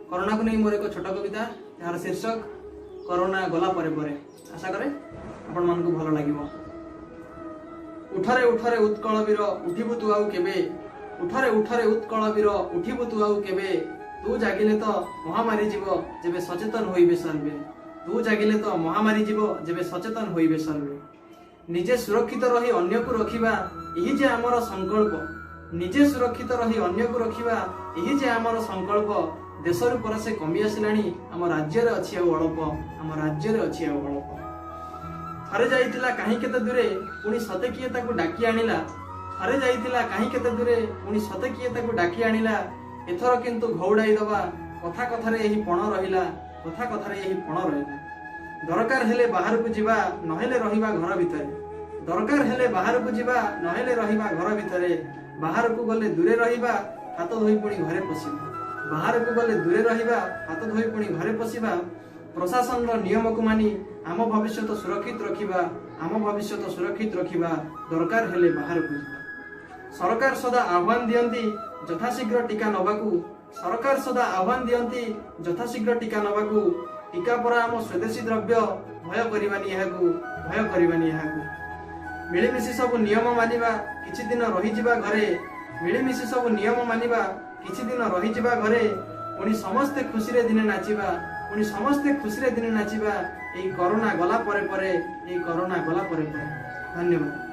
Corona को नहीं मोर एक छोट कविता यार शीर्षक कोरोना गला परे परे। आशा करे आपण मन को भल लागिवो। उठरे उठरे उत्कल वीर उठिबु तू आउ केबे, उठरे उठरे उत्कल वीर उठिबु तू आउ केबे, तू जागिले तो महामारी जीव जेबे सचेतन होइबे सर्वे, तू जागिले तो महामारी जीव जेबे सचेतन होइबे सर्वे। निजे सुरक्षित रही अन्य को रखिबा यही जे आमर संकल्प, निजे सुरक्षित रही अन्य को रखिबा यही जे आमर संकल्प। देशर पर से कमी आसिलाणी आम राज्य रे अछि आउ अल्प, आम राज्य रे अछि आउ अल्प। थरे जाइतिला काहे केते दूरे पुणी सते किए ताकू डाकी आनिला, थरे जाइतिला काहे केते दूरे पुणी सते किए ताकू डाकी आनिला। एथर किंतु घौड़ाई दबा कथा कथारे एही पण रहिला, कथा कथारे एही पण रहिला। दरकार हेले बाहर को जीवा नहेले रहिबा घर भितरे, दरकार हेले बाहर को जीवा नहेले रहिबा घर भितरे। बाहर को गले दूरे रहिबा हाथ धोई पुणी घरे पसिबा, बाहर को गले दूरे रहिबा हाथ धोई पुणी घरे पसिबा। प्रशासन नियम को मानी आम भविष्य सुरक्षित रखिबा, आम भविष्य सुरक्षित रखिबा। दरकार हेले बाहर को जीवा। सरकार सदा आह्वान दियंती यथाशीघ्र टीका नबाकू, सरकार सदा आह्वान दियंती यथाशीघ्र टीका नबाकू। टीका परा आम स्वदेशी द्रव्य भय करबानी, एहाकू भय करबानी। एहाकू मिलिमिशि सब नियम मानिबा किछि दिन रहि जिबा घरे, मिलिमिशि सब नियम मानिबा किछि दिन रहि जिबा घरे। पुणी समस्ते खुशी रे दिने नाचिबा, पुणी समस्ते खुशी रे दिने नाचिबा। एई कोरोना गला परे परे, एई कोरोना गला परे परे। धन्यवाद।